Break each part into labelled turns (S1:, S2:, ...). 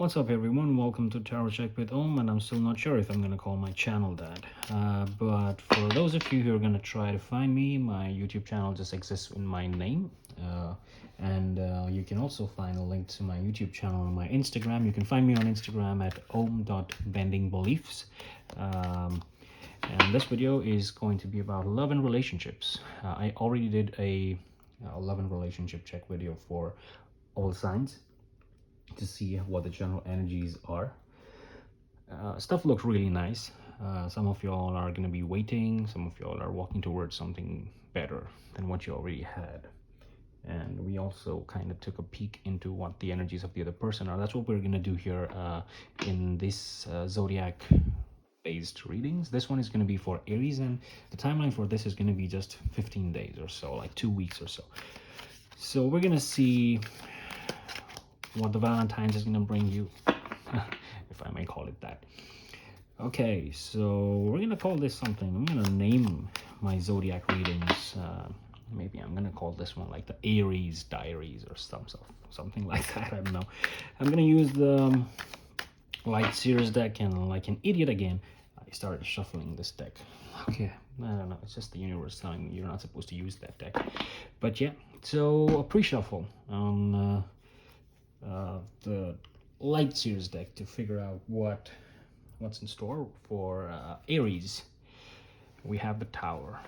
S1: What's up everyone, welcome to Tarot Check with Om, and I'm still not sure if I'm going to call my channel that. But for those of you who are going to try to find me, my YouTube channel just exists in my name. And you can also find a link to my YouTube channel on my Instagram. You can find me on Instagram at om.bendingbeliefs. And this video is going to be about love and relationships. I already did a love and relationship check video for all signs to see what the general energies are. Stuff looks really nice. Some of y'all are going to be waiting, some of y'all are walking towards something better than what you already had. And we also kind of took a peek into what the energies of the other person are. That's what we're going to do here in this zodiac based readings. This one is going to be for Aries, and the timeline for this is going to be just 15 days or so, like 2 weeks or so. So we're going to see what the Valentine's is going to bring you, if I may call it that. Okay, so we're going to call this something. I'm going to name my zodiac readings. Maybe I'm going to call this one like the Aries Diaries or something like that. I don't know. I'm going to use the Light Series deck, and like an idiot again, I started shuffling this deck. Okay, I don't know. It's just the universe telling me you're not supposed to use that deck. But yeah, so a pre-shuffle on the Light Series deck to figure out what's in store for Aries. We have the Tower.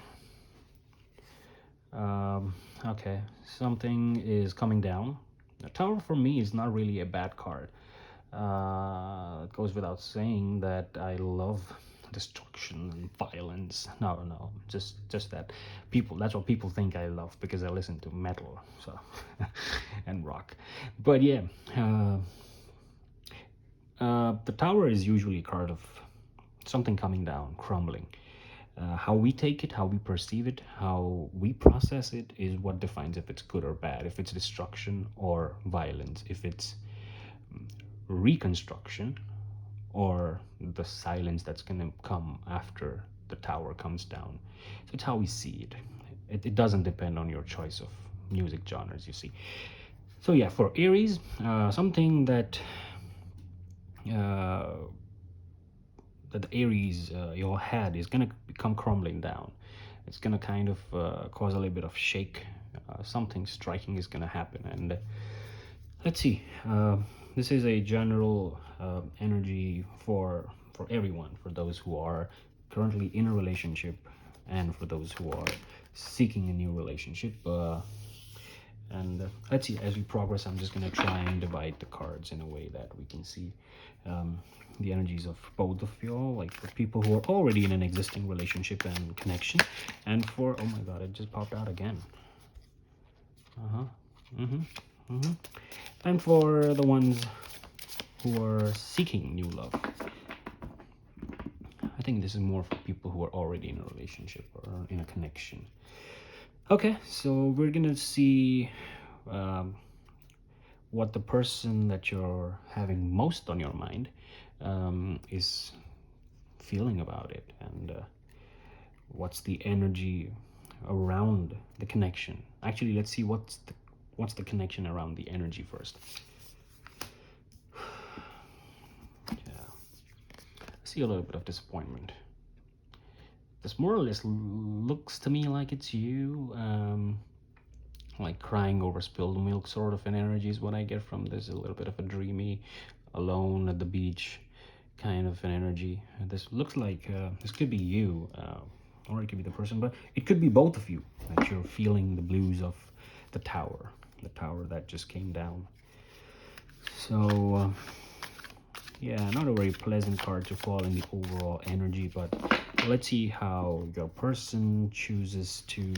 S1: Okay, something is coming down. The Tower for me is not really a bad card. It goes without saying that I love destruction and violence. No, just that people, that's what people think I love because I listen to metal, so and rock. But yeah, the Tower is usually a card of something coming down, crumbling. How we take it, how we perceive it, how we process it is what defines if it's good or bad, if it's destruction or violence, if it's reconstruction or the silence that's going to come after the tower comes down. So it's how we see it. It doesn't depend on your choice of music genres, you see. So yeah, for Aries, something that the Aries your head is going to become crumbling down. It's going to kind of cause a little bit of shake. Something striking is going to happen. And let's see. This is a general energy for everyone, for those who are currently in a relationship and for those who are seeking a new relationship. And let's see, as we progress, I'm just going to try and divide the cards in a way that we can see the energies of both of y'all, like for people who are already in an existing relationship and connection, and for, oh my god, it just popped out again. And for the ones who are seeking new love. I think this is more for people who are already in a relationship or in a connection. Okay, so we're gonna see what the person that you're having most on your mind is feeling about it, and what's the energy around the connection. Actually, let's see what's the connection around the energy first. Yeah, I see a little bit of disappointment. This more or less looks to me like it's you, like crying over spilled milk sort of an energy is what I get from this. A little bit of a dreamy, alone at the beach kind of an energy. This looks like this could be you, or it could be the person, but it could be both of you, that you're feeling the blues of the tower that just came down. So yeah, not a very pleasant card to fall in the overall energy, but let's see how your person chooses to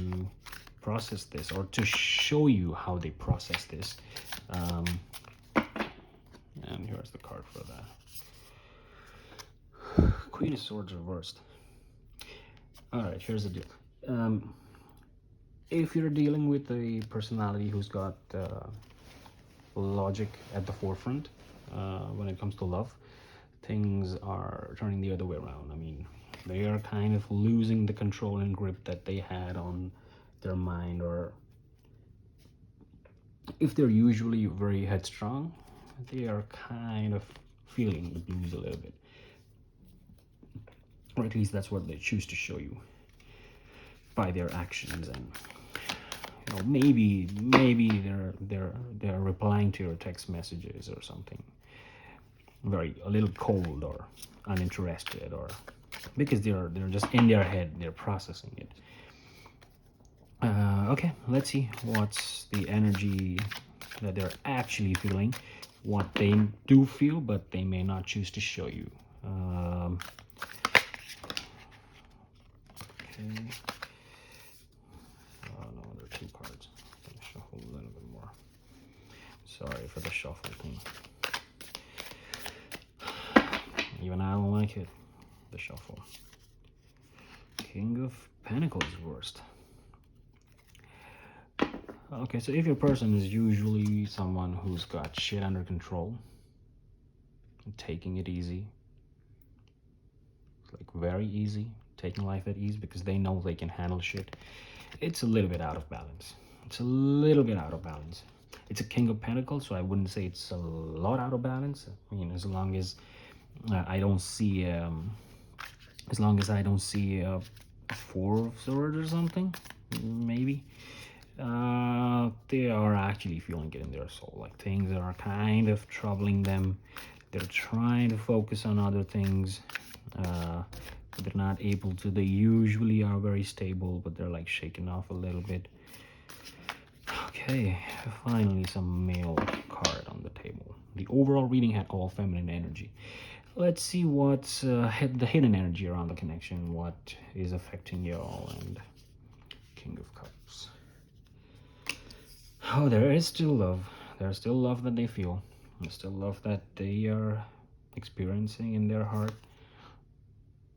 S1: process this, or to show you how they process this. And here's the card for that. Queen of Swords reversed. All right, here's the deal. If you're dealing with a personality who's got logic at the forefront when it comes to love, things are turning the other way around. I mean, they are kind of losing the control and grip that they had on their mind, or if they're usually very headstrong, they are kind of feeling the blues a little bit, or at least that's what they choose to show you by their actions. And you know, maybe they're replying to your text messages or something a little cold or uninterested, or because they're just in their head, they're processing it. Okay, let's see what's the energy that they're actually feeling, what they do feel, but they may not choose to show you. Okay. Oh no, there are two cards. I'm gonna shuffle a little bit more. Sorry for the shuffle thing. Even I don't like it, the shuffle. King of Pentacles reversed. Okay, so if your person is usually someone who's got shit under control, taking it easy, like very easy, taking life at ease because they know they can handle shit, it's a little bit out of balance. It's a little bit out of balance. It's a King of Pentacles, so I wouldn't say it's a lot out of balance. I mean, as long as I don't see, a Four of Swords or something, maybe. They are actually feeling it in their soul, like things that are kind of troubling them. They're trying to focus on other things, but they're not able to. They usually are very stable, but they're like shaken off a little bit. Okay, finally some male card on the table. The overall reading had all feminine energy. Let's see what's the hidden energy around the connection, what is affecting y'all. And King of Cups. Oh, there is still love. There's still love that they feel. There's still love that they are experiencing in their heart.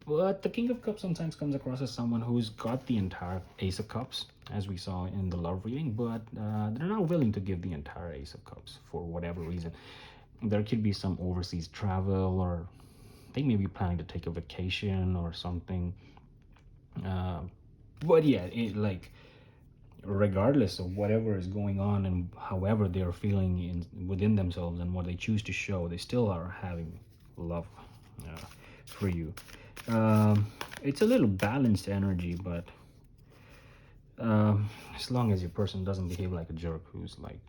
S1: But the King of Cups sometimes comes across as someone who's got the entire Ace of Cups, as we saw in the love reading, but they're not willing to give the entire Ace of Cups for whatever reason. There could be some overseas travel, or they may be planning to take a vacation or something. But yeah, regardless of whatever is going on and however they're feeling within themselves and what they choose to show, they still are having love for you. It's a little balanced energy, but as long as your person doesn't behave like a jerk who's like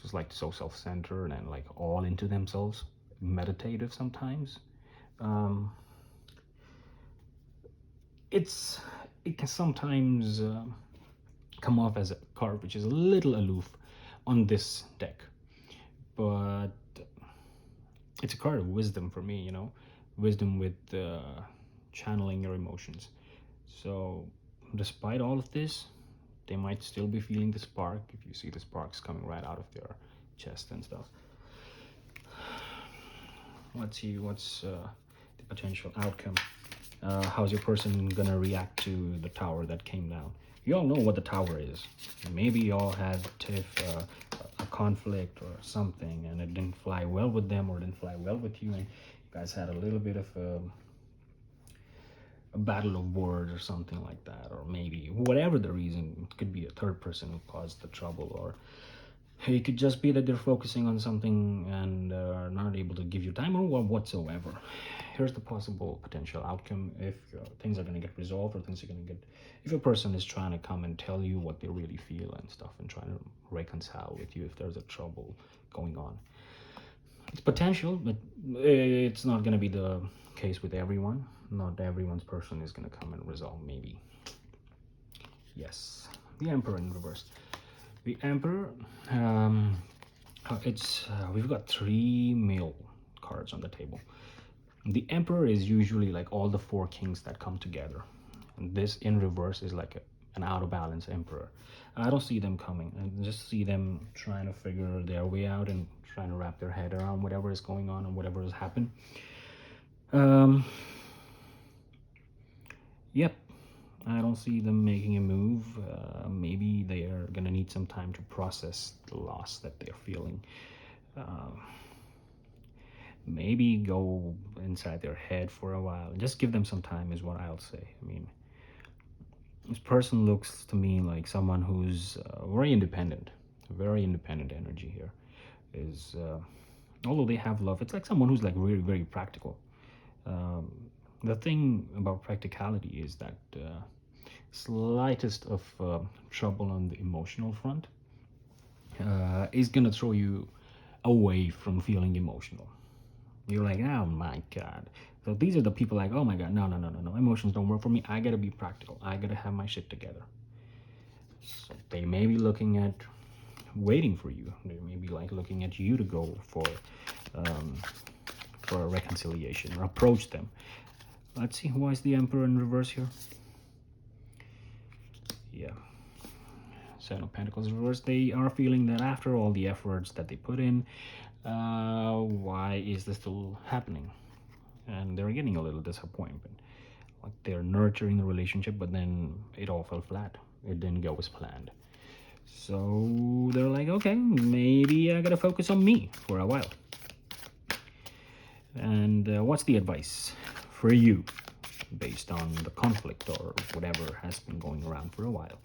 S1: just like so self-centered and like all into themselves, meditative sometimes, it can sometimes come off as a card which is a little aloof on this deck, but it's a card of wisdom for me, you know, wisdom with channeling your emotions. So despite all of this, they might still be feeling the spark, if you see the sparks coming right out of their chest and stuff. Let's see what's the potential outcome. How's your person gonna react to the tower that came down? You all know what the tower is. Maybe you all had a conflict or something, and it didn't fly well with them, or didn't fly well with you, and you guys had a little bit of a battle of words or something like that. Or maybe whatever the reason, it could be a third person who caused the trouble, or it could just be that they're focusing on something and are not able to give you time or whatsoever. Here's the possible potential outcome if things are going to get resolved, or things are going to get, if a person is trying to come and tell you what they really feel and stuff, and trying to reconcile with you if there's a trouble going on. It's potential, but it's not going to be the case with everyone. Not everyone's person is going to come and resolve, maybe. Yes, the Emperor in reverse. The Emperor, we've got 3 male cards on the table. The Emperor is usually like all the 4 kings that come together, and this in reverse is like an out of balance Emperor. I don't see them coming. I just see them trying to figure their way out and trying to wrap their head around whatever is going on and whatever has happened. Yep, I don't see them making a move. Maybe they are gonna need some time to process the loss that they're feeling. Maybe go inside their head for a while. Just give them some time is what I'll say. I mean, this person looks to me like someone who's very independent energy here. is although they have love, it's like someone who's like very, very practical. um, the thing about practicality is that slightest of trouble on the emotional front is gonna throw you away from feeling emotional. You're like, oh my god. So these are the people like, oh my god, no, no, no, no, no. Emotions don't work for me. I gotta be practical. I gotta have my shit together. So they may be looking at waiting for you. They may be like looking at you to go um, for a reconciliation or approach them. Let's see, why is the Emperor in reverse here? Yeah. Seven of Pentacles reverse. They are feeling that after all the efforts that they put in, why is this still happening? And they're getting a little disappointment. Like they're nurturing the relationship, but then it all fell flat. It didn't go as planned. So they're like, okay, maybe I gotta focus on me for a while. And what's the advice for you based on the conflict or whatever has been going around for a while?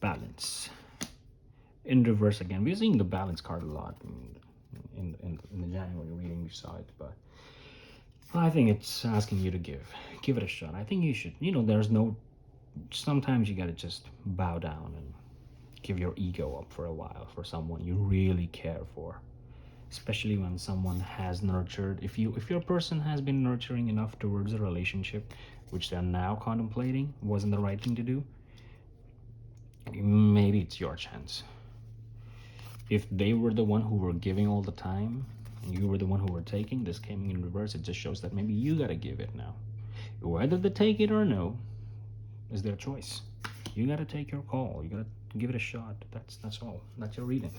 S1: Balance. In reverse again. We're seeing the balance card a lot in the January reading. We saw it, but I think it's asking you to give it a shot. I think you should, there's no, sometimes you gotta just bow down and give your ego up for a while for someone you really care for, especially when someone has nurtured. If your person has been nurturing enough towards a relationship which they're now contemplating wasn't the right thing to do, maybe it's your chance. If they were the one who were giving all the time and you were the one who were taking, this came in reverse. It just shows that maybe you gotta give it now. Whether they take it or no is their choice. You gotta take your call. You gotta give it a shot. That's all. That's your reading.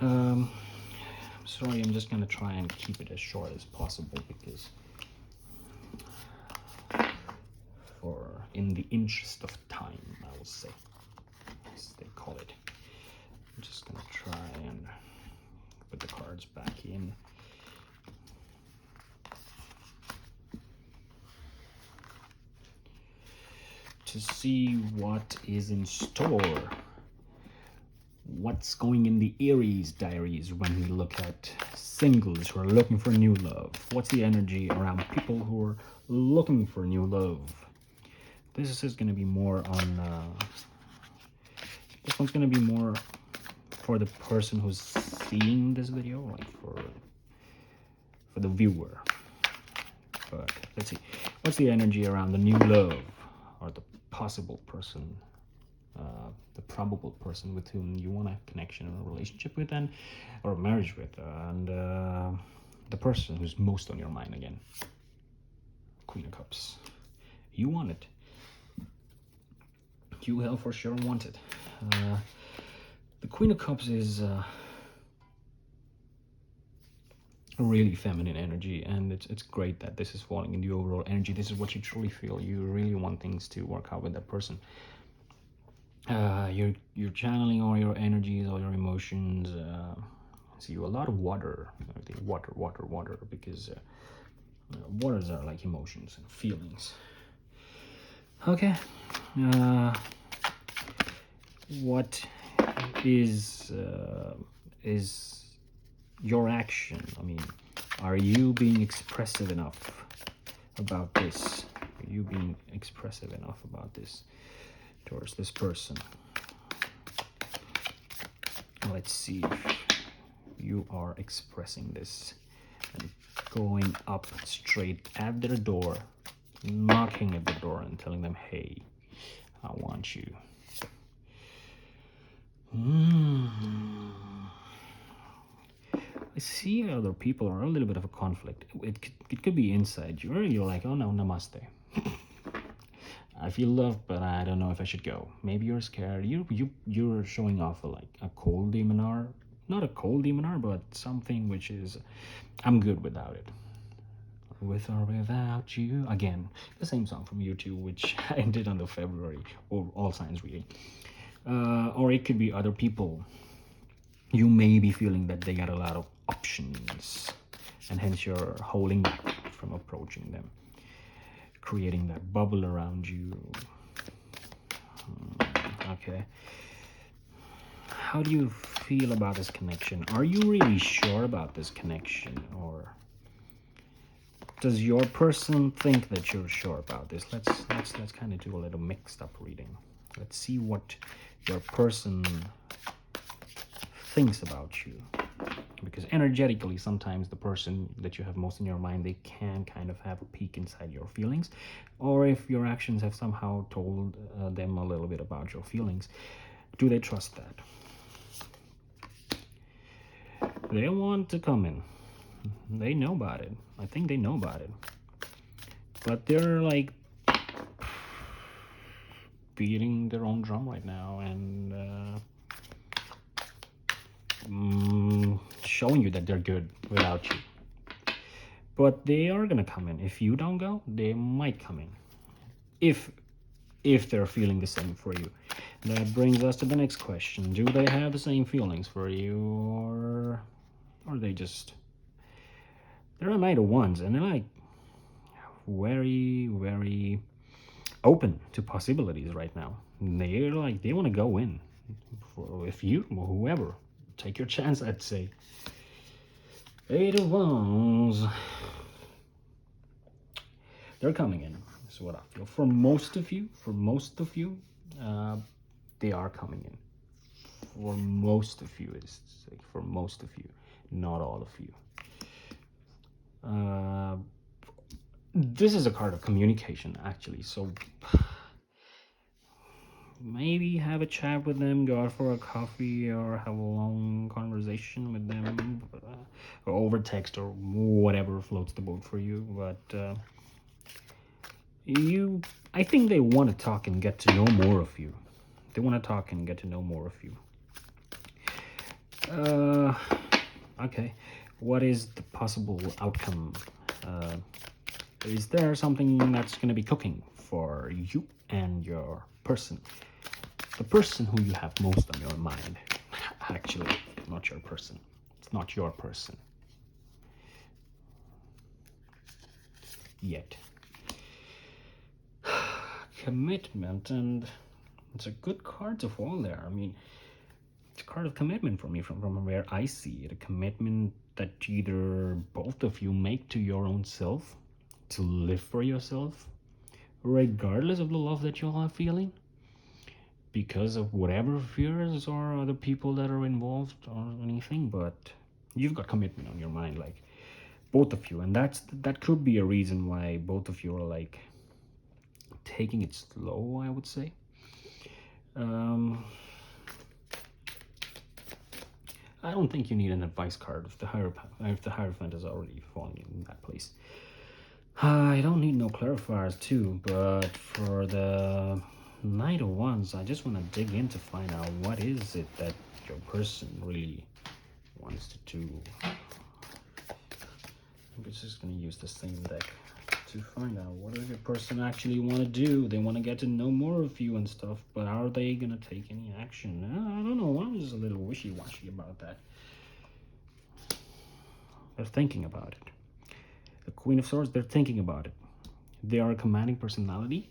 S1: I'm sorry, I'm just gonna try and keep it as short as possible because in the interest of time, I will say, as they call it. I'm just gonna try and put the cards back in. To see what is in store. What's going in the Aries diaries when we look at singles who are looking for new love? What's the energy around people who are looking for new love? This is going to be more on... this one's going to be more for the person who's seeing this video, like for the viewer. But let's see. What's the energy around the new love or the possible person, the probable person with whom you want a connection or a relationship with, and or a marriage with, and the person who's most on your mind again? Queen of Cups. You want it. You hell for sure want it. The Queen of Cups is a really feminine energy, and it's great that this is falling in the overall energy. This is what you truly feel. You really want things to work out with that person. You're channeling all your energies, all your emotions. See, a lot of water. Water, because waters are like emotions and feelings. Okay. What is your action? I mean, are you being expressive enough about this? Are you being expressive enough about this towards this person? Let's see if you are expressing this and going up straight at their door, knocking at the door and telling them, hey, I want you. I see other people are a little bit of a conflict. It could be inside you, or you're like, oh no, namaste. I feel loved, but I don't know if I should go. Maybe you're scared. You're showing off like a cold demonar. Not a cold demonar, but something which is, I'm good without it. With or without you. Again, the same song from U2, which I did on the February or All Signs reading. Or it could be other people. You may be feeling that they got a lot of options, and hence you're holding back from approaching them, creating that bubble around you. Okay. how do you feel about this connection? Are you really sure about this connection, or does your person think that you're sure about this? Let's kind of do a little mixed up reading. Let's see what your person thinks about you, because energetically sometimes the person that you have most in your mind, they can kind of have a peek inside your feelings, or if your actions have somehow told them a little bit about your feelings, do they trust that? They want to come in, they know about it. I think they know about it, but they're like beating their own drum right now and showing you that they're good without you. But they are gonna come in. If you don't go, they might come in, if they're feeling the same for you. That brings us to the next question. Do they have the same feelings for you, or are they just, they're a Knight of Wands, and they're like very, very open to possibilities right now. They're like, they want to go in. If you, whoever, take your chance, I'd say. Eight of Wands. They're coming in. That's what I feel. For most of you, they are coming in. For most of you, it's like for most of you, not all of you. This is a card of communication, actually. So maybe have a chat with them, go out for a coffee, or have a long conversation with them, or over text, or whatever floats the boat for you. But I think they want to talk and get to know more of you. They want to talk and get to know more of you. Okay, what is the possible outcome? Is there something that's going to be cooking for you and your person? The person who you have most on your mind. Actually, not your person. It's not your person. Yet. Commitment, and it's a good card to fall there. I mean, it's a card of commitment for me from where I see it. A commitment that either both of you make to your own self, to live for yourself, regardless of the love that you're feeling, because of whatever fears or other people that are involved or anything. But you've got commitment on your mind, like both of you, and that could be a reason why both of you are like taking it slow, I would say. I don't think you need an advice card if the Hierophant is already falling in that place. I don't need no clarifiers too, but for the Knight of Wands, I just want to dig in to find out what is it that your person really wants to do. I'm just going to use the same deck to find out what does your person actually want to do. They want to get to know more of you and stuff, but are they going to take any action? I don't know. I'm just a little wishy-washy about that. They're thinking about it. The Queen of Swords, they're thinking about it. They are a commanding personality.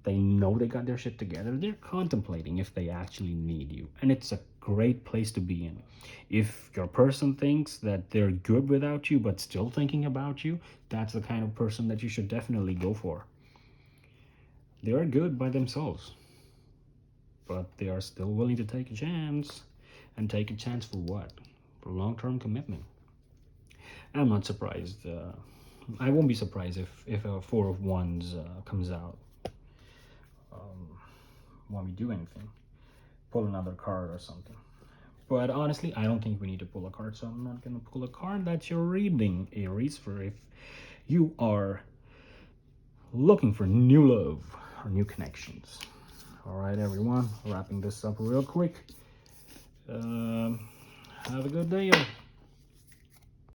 S1: They know they got their shit together. They're contemplating if they actually need you. And it's a great place to be in. If your person thinks that they're good without you, but still thinking about you, that's the kind of person that you should definitely go for. They are good by themselves, but they are still willing to take a chance. And take a chance for what? For long-term commitment. I'm not surprised. I won't be surprised if a Four of Wands comes out. When we do anything, pull another card or something. But honestly, I don't think we need to pull a card, so I'm not going to pull a card. That's your reading, Aries, for if you are looking for new love or new connections. All right, everyone, wrapping this up real quick. Have a good day.